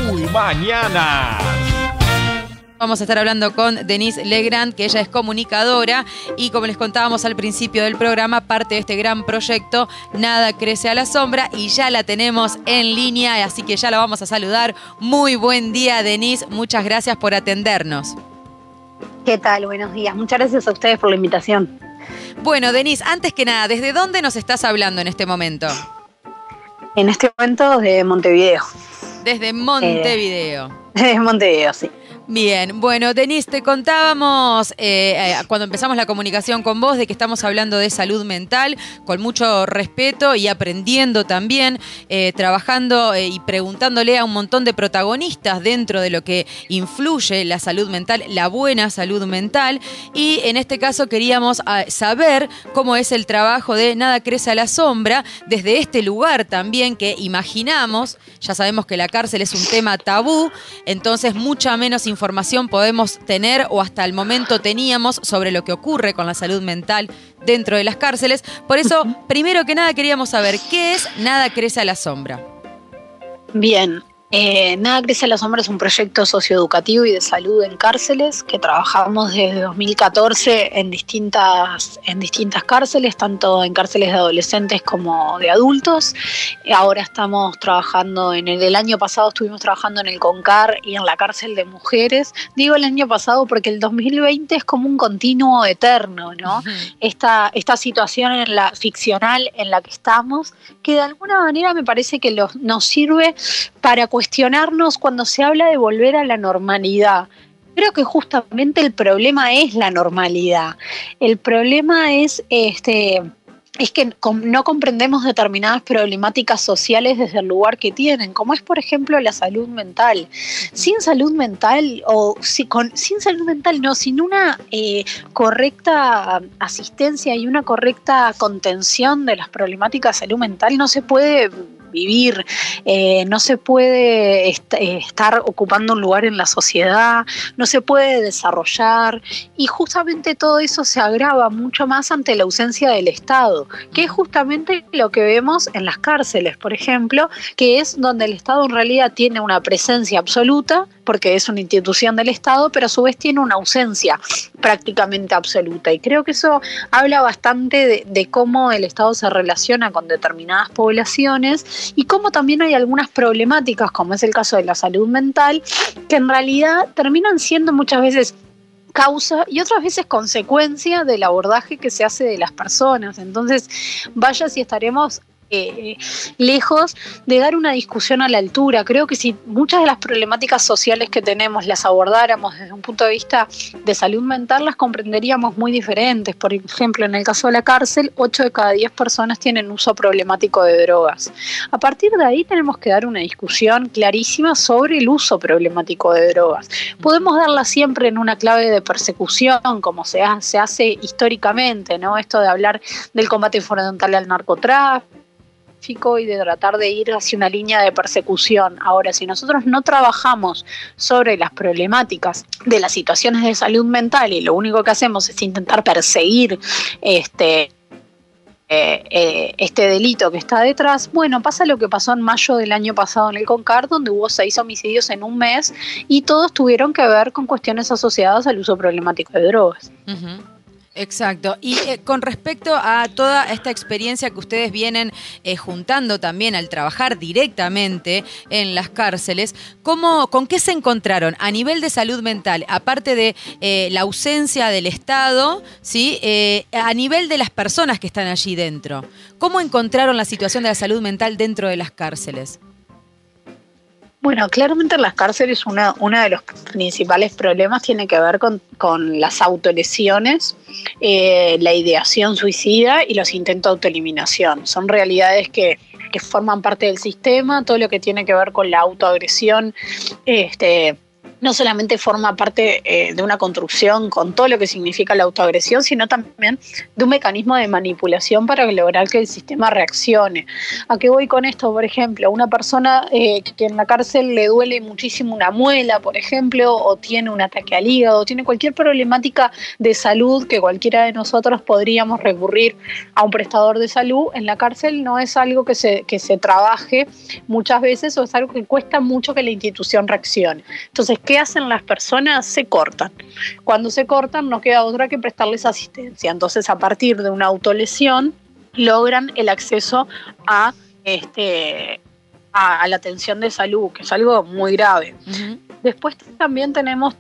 Muy mañana. Vamos a estar hablando con Denise Legrand, que ella es comunicadora y, como les contábamos al principio del programa, parte de este gran proyecto Nada crece a la sombra, y ya la tenemos en línea, así que ya la vamos a saludar. Muy buen día, Denise. Muchas gracias por atendernos. ¿Qué tal? Buenos días. Muchas gracias a ustedes por la invitación. Bueno, Denise, antes que nada, ¿desde dónde nos estás hablando en este momento? En este momento de Montevideo. Desde Montevideo. Desde Montevideo, sí. Bien, bueno, Denise, te contábamos cuando empezamos la comunicación con vos de que estamos hablando de salud mental con mucho respeto y aprendiendo también, trabajando y preguntándole a un montón de protagonistas dentro de lo que influye la salud mental, la buena salud mental, y en este caso queríamos saber cómo es el trabajo de Nada crece a la sombra desde este lugar también que imaginamos. Ya sabemos que la cárcel es un tema tabú, entonces mucha menos información podemos tener, o hasta el momento teníamos, sobre lo que ocurre con la salud mental dentro de las cárceles. Por eso, primero que nada, queríamos saber qué es Nada crece a la sombra. Bien. Nada crece a la sombra es un proyecto socioeducativo y de salud en cárceles que trabajamos desde 2014 en distintas cárceles, tanto en cárceles de adolescentes como de adultos. Ahora estamos trabajando el año pasado estuvimos trabajando en el CONCAR y en la cárcel de mujeres. Digo el año pasado porque el 2020 es como un continuo eterno, ¿no? Uh-huh. Esta situación ficcional en la que estamos, que de alguna manera me parece que nos sirve para cuestionarnos cuando se habla de volver a la normalidad. Creo que justamente el problema es la normalidad. El problema es que no comprendemos determinadas problemáticas sociales desde el lugar que tienen, como es, por ejemplo, la salud mental. Sin salud mental, sin una correcta asistencia y una correcta contención de las problemáticas de salud mental, no se puede vivir, no se puede estar ocupando un lugar en la sociedad, no se puede desarrollar, y justamente todo eso se agrava mucho más ante la ausencia del Estado, que es justamente lo que vemos en las cárceles, por ejemplo, que es donde el Estado en realidad tiene una presencia absoluta, porque es una institución del Estado, pero a su vez tiene una ausencia prácticamente absoluta, y creo que eso habla bastante de cómo el Estado se relaciona con determinadas poblaciones y cómo también hay algunas problemáticas, como es el caso de la salud mental, que en realidad terminan siendo muchas veces causa y otras veces consecuencia del abordaje que se hace de las personas. Entonces, vaya si estaremos lejos de dar una discusión a la altura. Creo que si muchas de las problemáticas sociales que tenemos las abordáramos desde un punto de vista de salud mental, las comprenderíamos muy diferentes. Por ejemplo, en el caso de la cárcel, 8 de cada 10 personas tienen uso problemático de drogas. A partir de ahí tenemos que dar una discusión clarísima sobre el uso problemático de drogas. Podemos darla siempre en una clave de persecución, como se hace históricamente, ¿no? Esto de hablar del combate frontal al narcotráfico y de tratar de ir hacia una línea de persecución. Ahora, si nosotros no trabajamos sobre las problemáticas de las situaciones de salud mental y lo único que hacemos es intentar perseguir este delito que está detrás, bueno, pasa lo que pasó en mayo del año pasado en el CONCAR, donde hubo 6 homicidios en un mes y todos tuvieron que ver con cuestiones asociadas al uso problemático de drogas. Uh-huh. Exacto. Y con respecto a toda esta experiencia que ustedes vienen juntando también al trabajar directamente en las cárceles, ¿con qué se encontraron a nivel de salud mental? Aparte de la ausencia del Estado, ¿sí? A nivel de las personas que están allí dentro, ¿cómo encontraron la situación de la salud mental dentro de las cárceles? Bueno, claramente en las cárceles uno de los principales problemas tiene que ver con las autolesiones, la ideación suicida y los intentos de autoeliminación. Son realidades que forman parte del sistema. Todo lo que tiene que ver con la autoagresión no solamente forma parte de una construcción con todo lo que significa la autoagresión, sino también de un mecanismo de manipulación para lograr que el sistema reaccione. ¿A qué voy con esto? Por ejemplo, una persona que en la cárcel le duele muchísimo una muela, por ejemplo, o tiene un ataque al hígado, o tiene cualquier problemática de salud que cualquiera de nosotros podríamos recurrir a un prestador de salud, en la cárcel no es algo que se trabaje muchas veces, o es algo que cuesta mucho que la institución reaccione. Entonces, ¿qué hacen las personas? Se cortan. Cuando se cortan no queda otra que prestarles asistencia. Entonces, a partir de una autolesión, logran el acceso a la atención de salud, que es algo muy grave. Uh-huh. Después también tenemos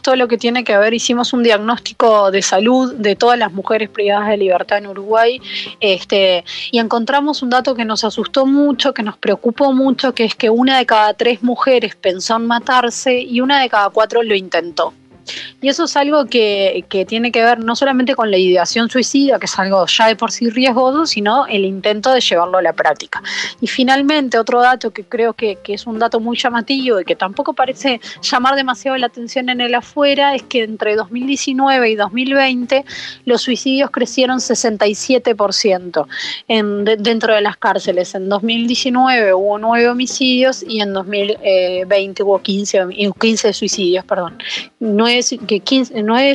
todo lo que tiene que ver, hicimos un diagnóstico de salud de todas las mujeres privadas de libertad en Uruguay, y encontramos un dato que nos asustó mucho, que nos preocupó mucho, que es que 1 de cada 3 mujeres pensó en matarse y 1 de cada 4 lo intentó. Y eso es algo que tiene que ver no solamente con la ideación suicida, que es algo ya de por sí riesgoso, sino el intento de llevarlo a la práctica. Y finalmente, otro dato que creo que es un dato muy llamativo y que tampoco parece llamar demasiado la atención en el afuera, es que entre 2019 y 2020 los suicidios crecieron 67% dentro de las cárceles. En 2019 hubo 9 homicidios y en 2020 hubo 15 suicidios, perdón. 9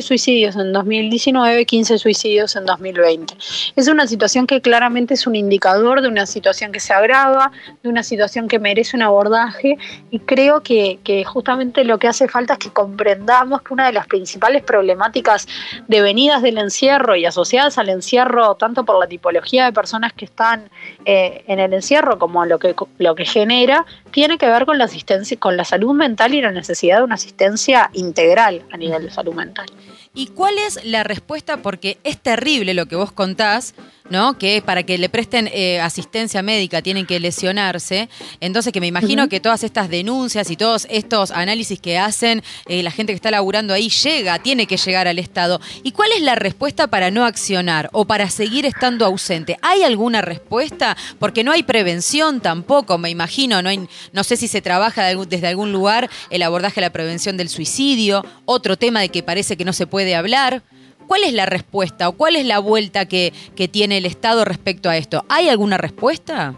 suicidios en 2019, 15 suicidios en 2020. Es una situación que claramente es un indicador de una situación que se agrava, de una situación que merece un abordaje, y creo que justamente lo que hace falta es que comprendamos que una de las principales problemáticas devenidas del encierro y asociadas al encierro, tanto por la tipología de personas que están en el encierro como lo que genera, tiene que ver con la asistencia, con la salud mental y la necesidad de una asistencia integral a nivel de salud mental. ¿Y cuál es la respuesta? Porque es terrible lo que vos contás, ¿no? Que para que le presten asistencia médica tienen que lesionarse. Entonces, que me imagino que todas estas denuncias y todos estos análisis que hacen la gente que está laburando ahí tiene que llegar al Estado. ¿Y cuál es la respuesta para no accionar o para seguir estando ausente? ¿Hay alguna respuesta? Porque no hay prevención tampoco, me imagino. No sé si se trabaja desde algún lugar el abordaje de la prevención del suicidio, otro tema de que parece que no se puede hablar. ¿Cuál es la respuesta o cuál es la vuelta que tiene el Estado respecto a esto? ¿Hay alguna respuesta?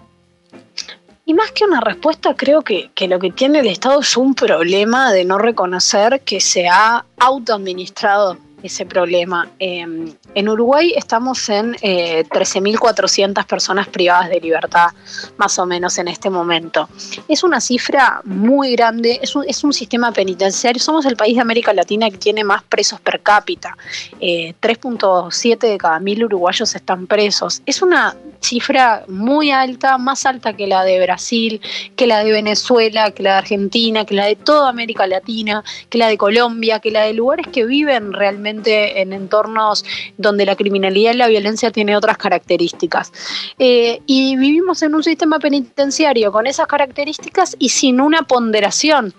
Y más que una respuesta, creo que lo que tiene el Estado es un problema de no reconocer que se ha autoadministrado ese problema. En Uruguay estamos en 13.400 personas privadas de libertad, más o menos en este momento. Es una cifra muy grande, es un sistema penitenciario. Somos el país de América Latina que tiene más presos per cápita. 3.7 de cada 1.000 uruguayos están presos. Es una cifra muy alta, más alta que la de Brasil, que la de Venezuela, que la de Argentina, que la de toda América Latina, que la de Colombia, que la de lugares que viven realmente en entornos donde la criminalidad y la violencia tiene otras características. Y vivimos en un sistema penitenciario con esas características y sin una ponderación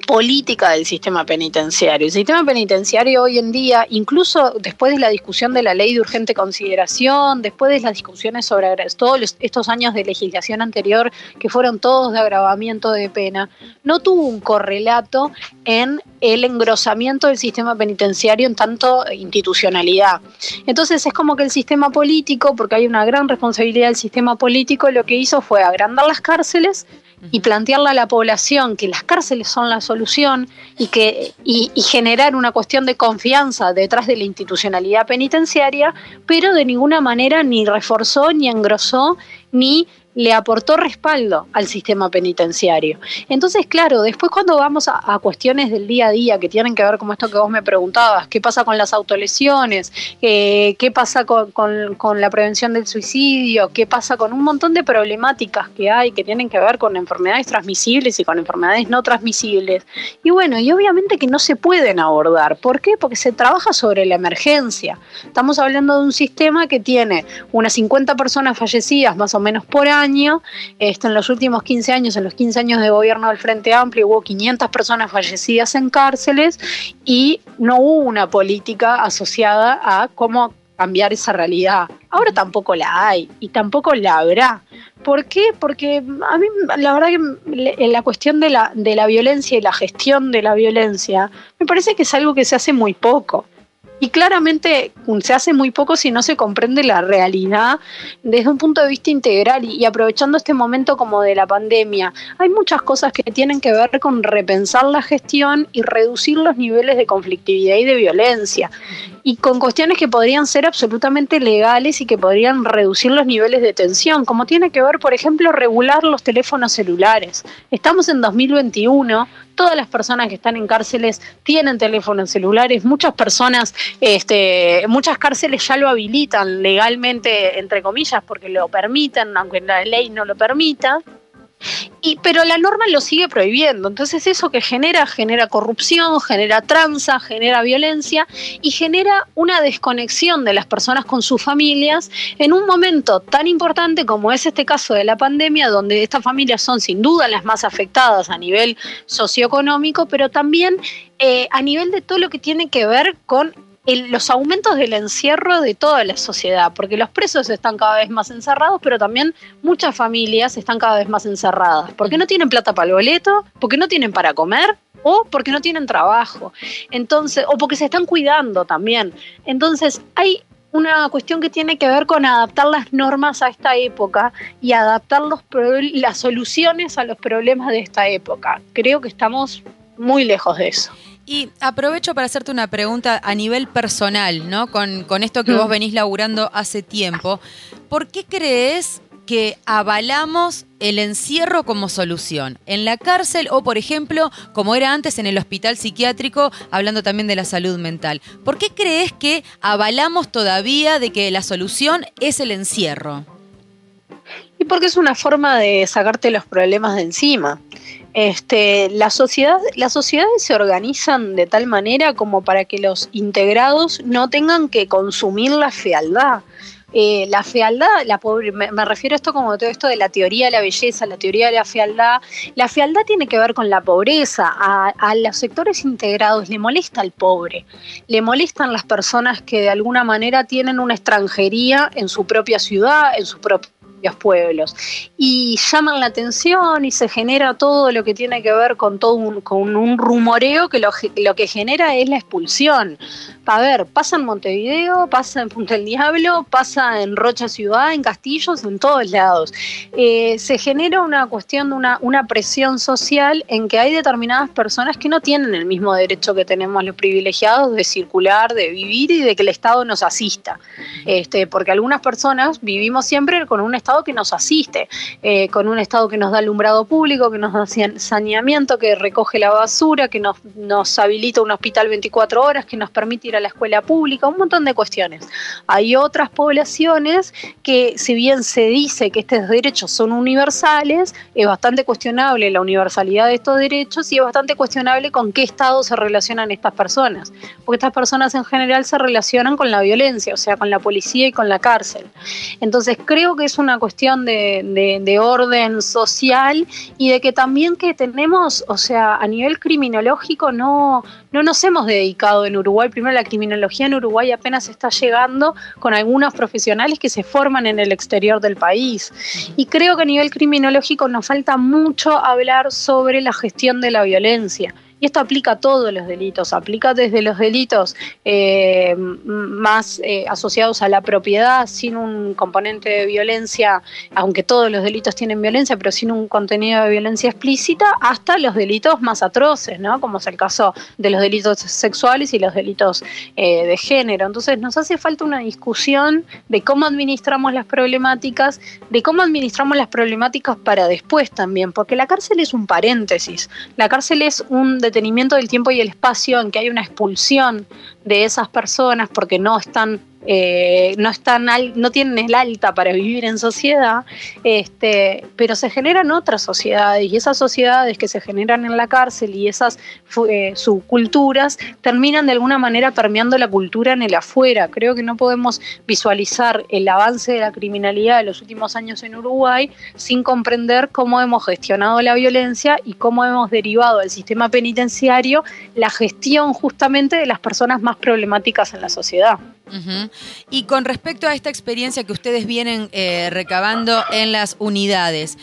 política del sistema penitenciario. El sistema penitenciario hoy en día, incluso después de la discusión de la ley de urgente consideración, después de las discusiones sobre todos estos años de legislación anterior, que fueron todos de agravamiento de pena, no tuvo un correlato en el engrosamiento del sistema penitenciario en tanto institucionalidad. Entonces es como que el sistema político, porque hay una gran responsabilidad del sistema político, lo que hizo fue agrandar las cárceles y plantearle a la población que las cárceles son la solución y generar una cuestión de confianza detrás de la institucionalidad penitenciaria, pero de ninguna manera ni reforzó, ni engrosó, ni le aportó respaldo al sistema penitenciario. Entonces, claro, después cuando vamos a cuestiones del día a día que tienen que ver con esto que vos me preguntabas, qué pasa con las autolesiones, qué pasa con la prevención del suicidio, qué pasa con un montón de problemáticas que hay que tienen que ver con enfermedades transmisibles y con enfermedades no transmisibles. Y bueno, y obviamente que no se pueden abordar. ¿Por qué? Porque se trabaja sobre la emergencia. Estamos hablando de un sistema que tiene unas 50 personas fallecidas más o menos por año. En los últimos 15 años, en los 15 años de gobierno del Frente Amplio, hubo 500 personas fallecidas en cárceles y no hubo una política asociada a cómo cambiar esa realidad. Ahora tampoco la hay y tampoco la habrá, ¿Por qué? Porque a mí la verdad que la cuestión de la violencia y la gestión de la violencia me parece que es algo que se hace muy poco. Y claramente se hace muy poco si no se comprende la realidad desde un punto de vista integral y aprovechando este momento como de la pandemia. Hay muchas cosas que tienen que ver con repensar la gestión y reducir los niveles de conflictividad y de violencia. Y con cuestiones que podrían ser absolutamente legales y que podrían reducir los niveles de tensión, como tiene que ver, por ejemplo, regular los teléfonos celulares. Estamos en 2021. Todas las personas que están en cárceles tienen teléfonos celulares, muchas personas, muchas cárceles ya lo habilitan legalmente, entre comillas, porque lo permiten, aunque la ley no lo permita. Pero la norma lo sigue prohibiendo, entonces eso que genera corrupción, genera tranza, genera violencia y genera una desconexión de las personas con sus familias en un momento tan importante como es este caso de la pandemia, donde estas familias son sin duda las más afectadas a nivel socioeconómico, pero también a nivel de todo lo que tiene que ver con los aumentos del encierro de toda la sociedad, porque los presos están cada vez más encerrados, pero también muchas familias están cada vez más encerradas, porque no tienen plata para el boleto, porque no tienen para comer, o porque no tienen trabajo, entonces, o porque se están cuidando también. Entonces, hay una cuestión que tiene que ver con adaptar las normas a esta época y adaptar las soluciones a los problemas de esta época. Creo que estamos muy lejos de eso. Y aprovecho para hacerte una pregunta a nivel personal, ¿no? Con esto que vos venís laburando hace tiempo. ¿Por qué crees que avalamos el encierro como solución? En la cárcel o, por ejemplo, como era antes en el hospital psiquiátrico, hablando también de la salud mental. ¿Por qué crees que avalamos todavía de que la solución es el encierro? Y porque es una forma de sacarte los problemas de encima. Las sociedades se organizan de tal manera como para que los integrados no tengan que consumir la fealdad. La fealdad, me refiero a esto como todo esto de la teoría de la belleza, la teoría de la fealdad. La fealdad tiene que ver con la pobreza. A los sectores integrados le molesta al pobre, le molestan las personas que de alguna manera tienen una extranjería en su propia ciudad, en sus propios pueblos, y llaman la atención y se genera todo lo que tiene que ver con con un rumoreo que lo que genera es la expulsión. A ver, pasa en Montevideo, pasa en Punta del Diablo, pasa en Rocha Ciudad, en Castillos, en todos lados. Se genera una cuestión de una presión social en que hay determinadas personas que no tienen el mismo derecho que tenemos los privilegiados de circular, de vivir y de que el Estado nos asista. Porque algunas personas vivimos siempre con un Estado que nos asiste, con un Estado que nos da alumbrado público, que nos da saneamiento, que recoge la basura, que nos habilita un hospital 24 horas, que nos permite ir a la escuela pública, un montón de cuestiones. Hay otras poblaciones que, si bien se dice que estos derechos son universales, es bastante cuestionable la universalidad de estos derechos y es bastante cuestionable con qué Estado se relacionan estas personas, porque estas personas en general se relacionan con la violencia, o sea, con la policía y con la cárcel. Entonces creo que es una cuestión de orden social y de que también que tenemos, o sea, a nivel criminológico no nos hemos dedicado en Uruguay. Primero, la criminología en Uruguay apenas está llegando con algunos profesionales que se forman en el exterior del país. Y creo que a nivel criminológico nos falta mucho hablar sobre la gestión de la violencia. Y esto aplica a todos los delitos, aplica desde los delitos más asociados a la propiedad, sin un componente de violencia, aunque todos los delitos tienen violencia, pero sin un contenido de violencia explícita, hasta los delitos más atroces, ¿no? Como es el caso de los delitos sexuales y los delitos de género. Entonces nos hace falta una discusión de cómo administramos las problemáticas, para después también, porque la cárcel es un paréntesis, la cárcel es un detenimiento del tiempo y el espacio en que hay una expulsión de esas personas porque no tienen el alta para vivir en sociedad, pero se generan otras sociedades y esas sociedades que se generan en la cárcel y esas subculturas terminan de alguna manera permeando la cultura en el afuera. Creo que no podemos visualizar el avance de la criminalidad de los últimos años en Uruguay sin comprender cómo hemos gestionado la violencia y cómo hemos derivado del sistema penitenciario la gestión justamente de las personas más problemáticas en la sociedad. Ujú. Y con respecto a esta experiencia que ustedes vienen recabando en las unidades,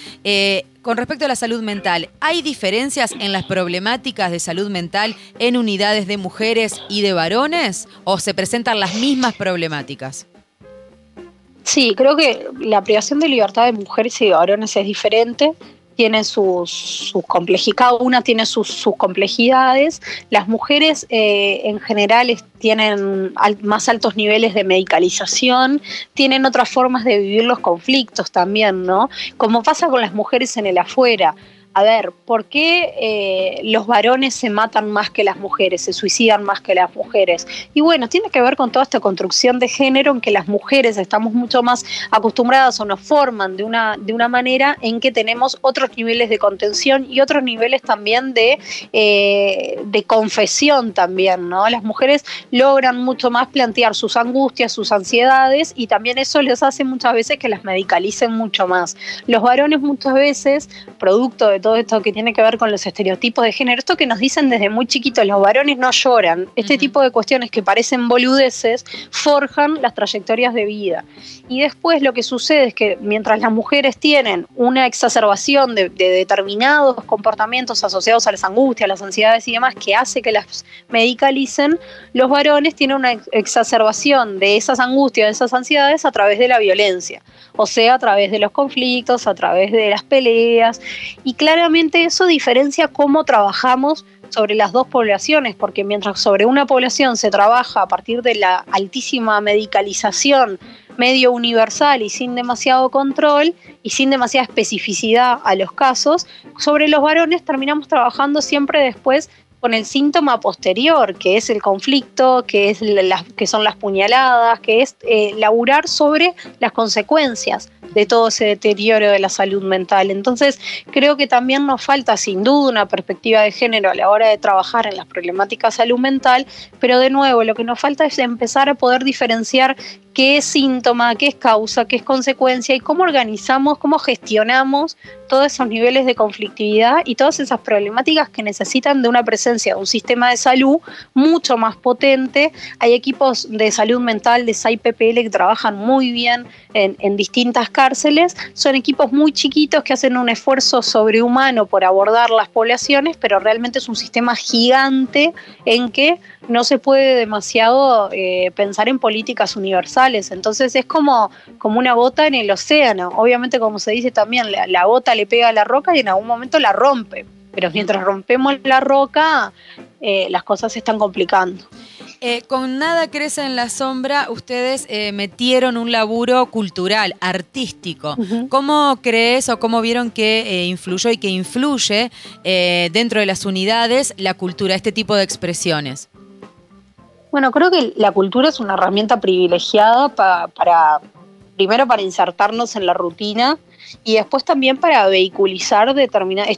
con respecto a la salud mental, ¿hay diferencias en las problemáticas de salud mental en unidades de mujeres y de varones? ¿O se presentan las mismas problemáticas? Sí, creo que la privación de libertad de mujeres y de varones es diferente. Tiene sus complejidades, cada una tiene sus complejidades. Las mujeres en general tienen más altos niveles de medicalización, tienen otras formas de vivir los conflictos también, ¿no? Como pasa con las mujeres en el afuera. A ver, ¿por qué los varones se matan más que las mujeres, se suicidan más que las mujeres? Y bueno, tiene que ver con toda esta construcción de género en que las mujeres estamos mucho más acostumbradas o nos forman de una manera en que tenemos otros niveles de contención y otros niveles también de confesión también, ¿no? Las mujeres logran mucho más plantear sus angustias, sus ansiedades, y también eso les hace muchas veces que las medicalicen mucho más. Los varones muchas veces, producto de todo esto que tiene que ver con los estereotipos de género, esto que nos dicen desde muy chiquitos, los varones no lloran, este tipo de cuestiones que parecen boludeces, forjan las trayectorias de vida. Y después lo que sucede es que mientras las mujeres tienen una exacerbación de determinados comportamientos asociados a las angustias, las ansiedades y demás, que hace que las medicalicen, los varones tienen una exacerbación de esas angustias, de esas ansiedades a través de la violencia, o sea, a través de los conflictos, a través de las peleas, y claramente eso diferencia cómo trabajamos sobre las dos poblaciones, porque mientras sobre una población se trabaja a partir de la altísima medicalización medio universal y sin demasiado control y sin demasiada especificidad a los casos, sobre los varones terminamos trabajando siempre después con el síntoma posterior, que es el conflicto, que son las puñaladas, que es laburar sobre las consecuencias de todo ese deterioro de la salud mental. Entonces, creo que también nos falta, sin duda, una perspectiva de género a la hora de trabajar en las problemáticas de salud mental, pero de nuevo, lo que nos falta es empezar a poder diferenciar qué es síntoma, qué es causa, qué es consecuencia y cómo organizamos, cómo gestionamos todos esos niveles de conflictividad y todas esas problemáticas que necesitan de una presencia de un sistema de salud mucho más potente. Hay equipos de salud mental de SAI-PPL que trabajan muy bien en distintas cárceles. Son equipos muy chiquitos que hacen un esfuerzo sobrehumano por abordar las poblaciones, pero realmente es un sistema gigante en que no se puede demasiado pensar en políticas universales. Entonces es como una gota en el océano. Obviamente, como se dice también, la gota le pega a la roca y en algún momento la rompe. Pero mientras rompemos la roca, las cosas se están complicando. Con Nada crece en la sombra, ustedes metieron un laburo cultural, artístico. Uh-huh. ¿Cómo crees o cómo vieron que influyó y que influye dentro de las unidades la cultura, este tipo de expresiones? Bueno, creo que la cultura es una herramienta privilegiada primero para insertarnos en la rutina y después también para vehiculizar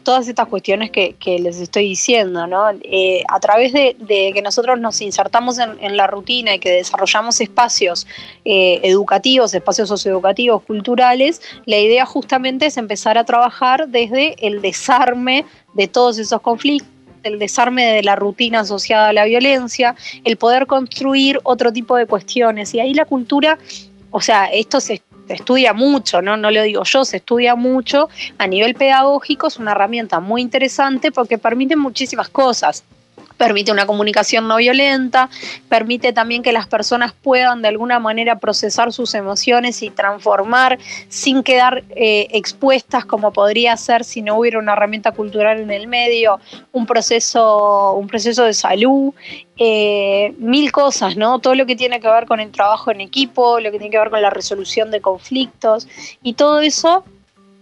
todas estas cuestiones que les estoy diciendo, ¿no? A través de que nosotros nos insertamos en la rutina y que desarrollamos espacios educativos, espacios socioeducativos, culturales, la idea justamente es empezar a trabajar desde el desarme de todos esos conflictos, el desarme de la rutina asociada a la violencia, el poder construir otro tipo de cuestiones. Y ahí la cultura, o sea, esto se estudia mucho, ¿no? No lo digo yo, se estudia mucho. A nivel pedagógico es una herramienta muy interesante porque permite muchísimas cosas. Permite una comunicación no violenta, permite también que las personas puedan de alguna manera procesar sus emociones y transformar sin quedar expuestas, como podría ser si no hubiera una herramienta cultural en el medio, un proceso de salud, mil cosas, ¿no? Todo lo que tiene que ver con el trabajo en equipo, lo que tiene que ver con la resolución de conflictos y todo eso.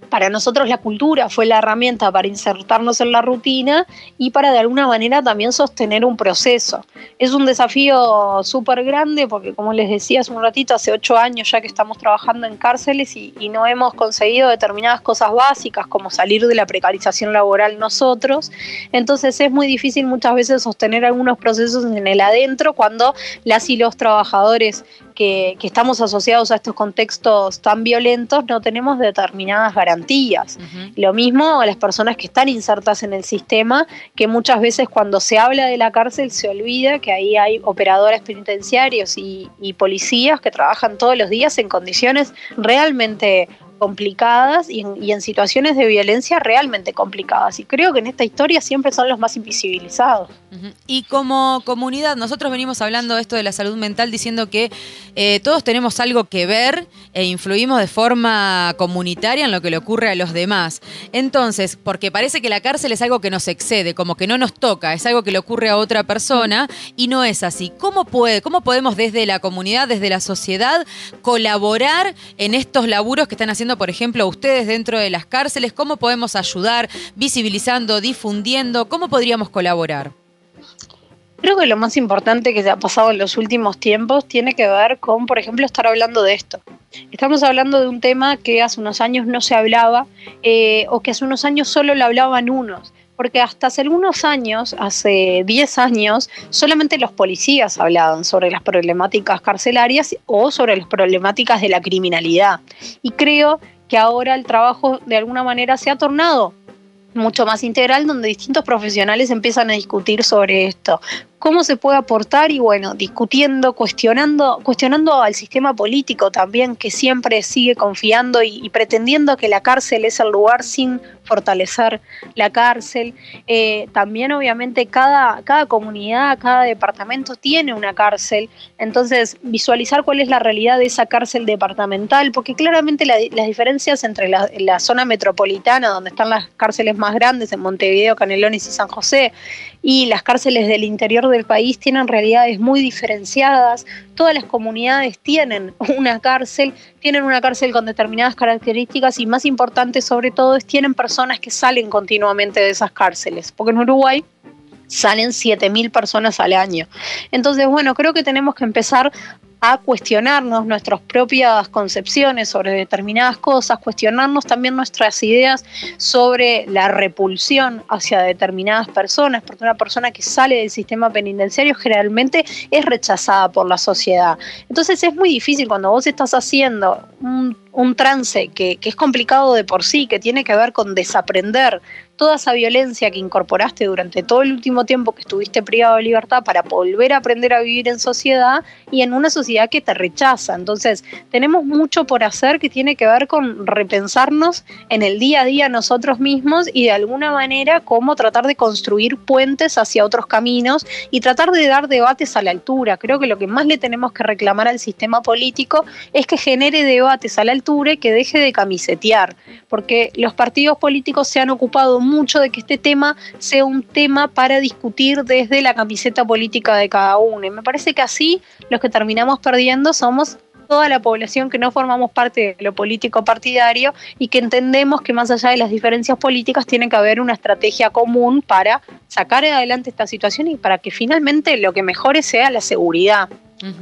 Para nosotros la cultura fue la herramienta para insertarnos en la rutina y para de alguna manera también sostener un proceso. Es un desafío súper grande porque, como les decía hace un ratito, hace 8 años ya que estamos trabajando en cárceles y no hemos conseguido determinadas cosas básicas como salir de la precarización laboral nosotros. Entonces es muy difícil muchas veces sostener algunos procesos en el adentro cuando las y los trabajadores que estamos asociados a estos contextos tan violentos, no tenemos determinadas garantías. Lo mismo a las personas que están insertas en el sistema, que muchas veces cuando se habla de la cárcel se olvida que ahí hay operadores penitenciarios y policías que trabajan todos los días en condiciones realmente complicadas y en situaciones de violencia realmente complicadas. Y creo que en esta historia siempre son los más invisibilizados. Y como comunidad, nosotros venimos hablando de esto de la salud mental, diciendo que todos tenemos algo que ver e influimos de forma comunitaria en lo que le ocurre a los demás. Entonces, porque parece que la cárcel es algo que nos excede, como que no nos toca, es algo que le ocurre a otra persona y no es así. ¿Cómo podemos desde la comunidad, desde la sociedad, colaborar en estos laburos que están haciendo, por ejemplo, ustedes dentro de las cárceles? ¿Cómo podemos ayudar, visibilizando, difundiendo? ¿Cómo podríamos colaborar? Creo que lo más importante que se ha pasado en los últimos tiempos tiene que ver con, por ejemplo, estar hablando de esto. Estamos hablando de un tema que hace unos años no se hablaba, o que hace unos años solo lo hablaban unos. Porque hasta hace algunos años, hace 10 años, solamente los policías hablaban sobre las problemáticas carcelarias o sobre las problemáticas de la criminalidad. Y creo que ahora el trabajo de alguna manera se ha tornado mucho más integral, donde distintos profesionales empiezan a discutir sobre esto. ¿Cómo se puede aportar? Y bueno, discutiendo, cuestionando al sistema político también, que siempre sigue confiando y pretendiendo que la cárcel es el lugar sin fortalecer la cárcel. También obviamente cada comunidad, cada departamento tiene una cárcel, entonces visualizar cuál es la realidad de esa cárcel departamental, porque claramente las diferencias entre la zona metropolitana, donde están las cárceles más grandes, en Montevideo, Canelones y San José, y las cárceles del interior del país tienen realidades muy diferenciadas. Todas las comunidades tienen una cárcel con determinadas características y, más importante sobre todo, tienen personas que salen continuamente de esas cárceles, porque en Uruguay salen 7.000 personas al año. Entonces, bueno, creo que tenemos que empezar a cuestionarnos nuestras propias concepciones sobre determinadas cosas, cuestionarnos también nuestras ideas sobre la repulsión hacia determinadas personas, porque una persona que sale del sistema penitenciario generalmente es rechazada por la sociedad. Entonces es muy difícil cuando vos estás haciendo un trance que es complicado de por sí, que tiene que ver con desaprender toda esa violencia que incorporaste durante todo el último tiempo que estuviste privado de libertad para volver a aprender a vivir en sociedad y en una sociedad que te rechaza. Entonces, tenemos mucho por hacer que tiene que ver con repensarnos en el día a día nosotros mismos y de alguna manera cómo tratar de construir puentes hacia otros caminos y tratar de dar debates a la altura. Creo que lo que más le tenemos que reclamar al sistema político es que genere debates a la altura y que deje de camisetear, porque los partidos políticos se han ocupado mucho de que este tema sea un tema para discutir desde la camiseta política de cada uno. Y me parece que así los que terminamos perdiendo somos toda la población que no formamos parte de lo político partidario y que entendemos que más allá de las diferencias políticas tiene que haber una estrategia común para sacar adelante esta situación y para que finalmente lo que mejore sea la seguridad.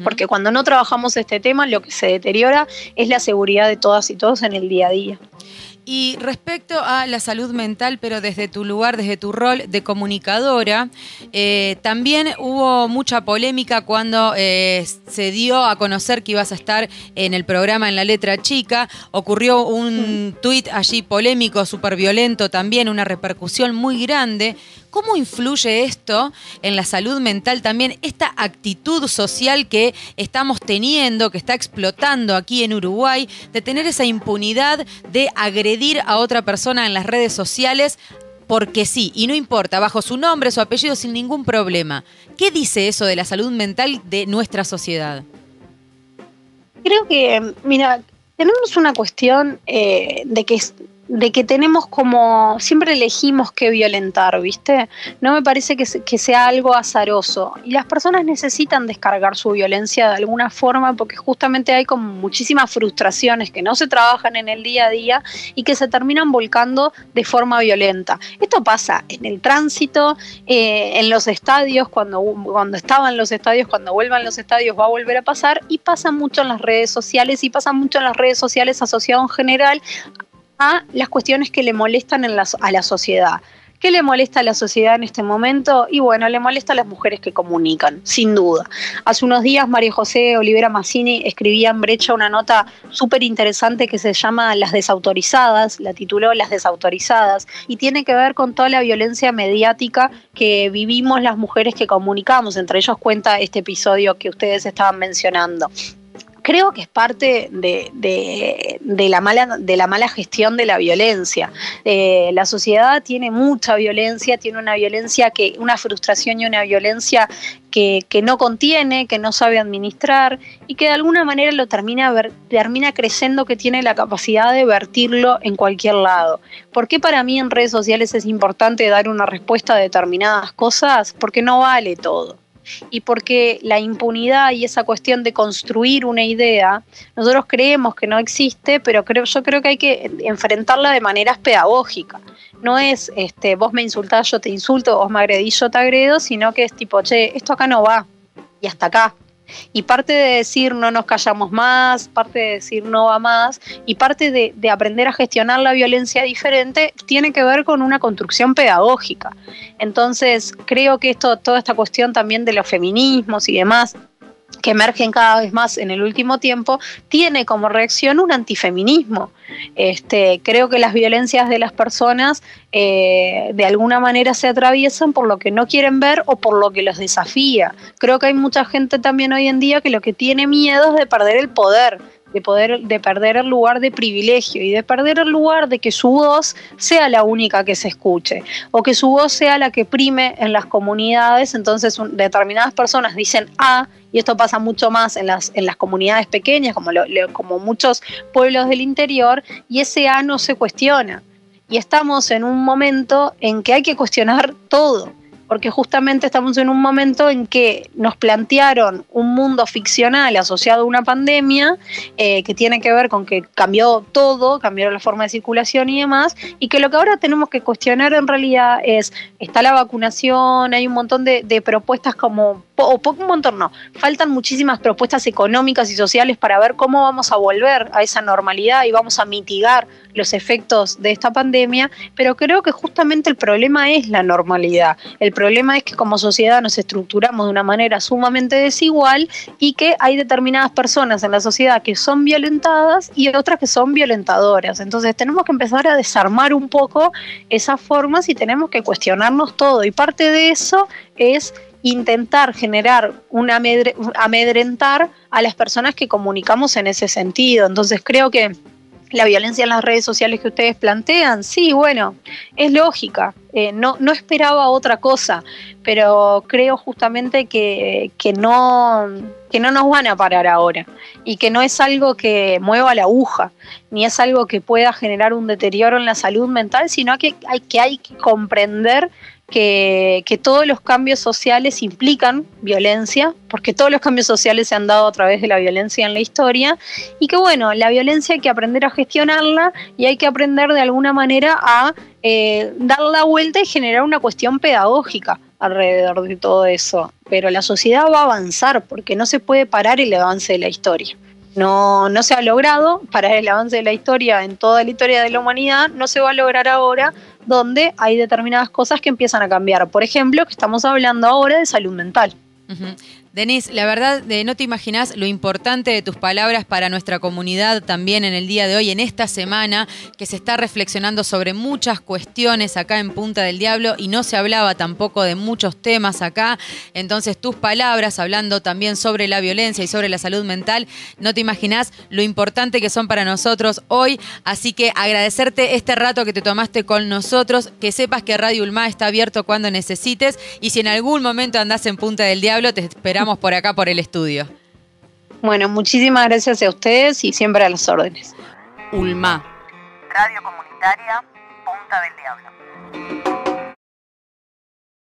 Porque cuando no trabajamos este tema, lo que se deteriora es la seguridad de todas y todos en el día a día. Y respecto a la salud mental, pero desde tu lugar, desde tu rol de comunicadora, también hubo mucha polémica cuando se dio a conocer que ibas a estar en el programa En la Letra Chica. Ocurrió un tuit allí polémico, súper violento también, una repercusión muy grande. ¿Cómo influye esto en la salud mental también, esta actitud social que estamos teniendo, que está explotando aquí en Uruguay, de tener esa impunidad de agredir a otra persona en las redes sociales porque sí, y no importa, bajo su nombre, su apellido, sin ningún problema? ¿Qué dice eso de la salud mental de nuestra sociedad? Creo que, mira, tenemos una cuestión de que tenemos como, siempre elegimos qué violentar, ¿viste? No me parece que sea algo azaroso. Y las personas necesitan descargar su violencia de alguna forma porque justamente hay como muchísimas frustraciones que no se trabajan en el día a día y que se terminan volcando de forma violenta. Esto pasa en el tránsito, en los estadios, cuando estaban los estadios, cuando vuelvan los estadios va a volver a pasar, y pasa mucho en las redes sociales, asociado en general a las cuestiones que le molestan a la sociedad. ¿Qué le molesta a la sociedad en este momento? Y bueno, le molesta a las mujeres que comunican, sin duda. Hace unos días María José Olivera Mazzini escribía en Brecha una nota súper interesante que se llama Las desautorizadas, la tituló Las desautorizadas, y tiene que ver con toda la violencia mediática que vivimos las mujeres que comunicamos. Entre ellos cuenta este episodio que ustedes estaban mencionando. Creo que es parte de la mala gestión de la violencia. La sociedad tiene mucha violencia, tiene una frustración y una violencia que no contiene, que no sabe administrar y que de alguna manera lo termina creyendo que tiene la capacidad de vertirlo en cualquier lado. ¿Por qué para mí en redes sociales es importante dar una respuesta a determinadas cosas? Porque no vale todo. Y porque la impunidad y esa cuestión de construir una idea, nosotros creemos que no existe, pero yo creo que hay que enfrentarla de maneras pedagógicas. No es vos me insultás, yo te insulto, vos me agredís, yo te agredo, sino que es tipo, che, esto acá no va, y hasta acá. Y parte de decir no nos callamos más, parte de decir no va más, y parte de aprender a gestionar la violencia diferente tiene que ver con una construcción pedagógica. Entonces creo que toda esta cuestión también de los feminismos y demás, que emergen cada vez más en el último tiempo, tiene como reacción un antifeminismo. Creo que las violencias de las personas de alguna manera se atraviesan por lo que no quieren ver o por lo que los desafía. Creo que hay mucha gente también hoy en día que lo que tiene miedo es de perder el poder, de perder el lugar de privilegio y de perder el lugar de que su voz sea la única que se escuche o que su voz sea la que prime en las comunidades. Entonces determinadas personas dicen A, y esto pasa mucho más en las comunidades pequeñas, como muchos pueblos del interior, y ese A no se cuestiona. Y estamos en un momento en que hay que cuestionar todo, porque justamente estamos en un momento en que nos plantearon un mundo ficcional asociado a una pandemia que tiene que ver con que cambió todo, cambió la forma de circulación y demás, y que lo que ahora tenemos que cuestionar en realidad está la vacunación, hay un montón de propuestas faltan muchísimas propuestas económicas y sociales para ver cómo vamos a volver a esa normalidad y vamos a mitigar los efectos de esta pandemia, pero creo que justamente el problema es la normalidad. El problema es que como sociedad nos estructuramos de una manera sumamente desigual y que hay determinadas personas en la sociedad que son violentadas y otras que son violentadoras. Entonces tenemos que empezar a desarmar un poco esas formas y tenemos que cuestionarnos todo. Y parte de eso es intentar generar amedrentar a las personas que comunicamos en ese sentido. Entonces creo que la violencia en las redes sociales que ustedes plantean, sí, bueno, es lógica. No esperaba otra cosa, pero creo justamente que no nos van a parar ahora y que no es algo que mueva la aguja, ni es algo que pueda generar un deterioro en la salud mental, sino que hay que comprender que todos los cambios sociales implican violencia, porque todos los cambios sociales se han dado a través de la violencia en la historia, y que bueno, la violencia hay que aprender a gestionarla y hay que aprender de alguna manera a dar la vuelta y generar una cuestión pedagógica alrededor de todo eso. Pero la sociedad va a avanzar porque no se puede parar el avance de la historia. No se ha logrado parar el avance de la historia en toda la historia de la humanidad, no se va a lograr ahora, donde hay determinadas cosas que empiezan a cambiar. Por ejemplo, que estamos hablando ahora de salud mental. Uh-huh. Denise, la verdad, no te imaginás lo importante de tus palabras para nuestra comunidad también en el día de hoy, en esta semana, que se está reflexionando sobre muchas cuestiones acá en Punta del Diablo y no se hablaba tampoco de muchos temas acá. Entonces, tus palabras, hablando también sobre la violencia y sobre la salud mental, no te imaginás lo importante que son para nosotros hoy. Así que agradecerte este rato que te tomaste con nosotros, que sepas que Radio Ulmá está abierto cuando necesites y si en algún momento andás en Punta del Diablo, te esperamos por acá, por el estudio. Bueno, muchísimas gracias a ustedes y siempre a las órdenes. Ulmá. Radio Comunitaria Punta del Diablo.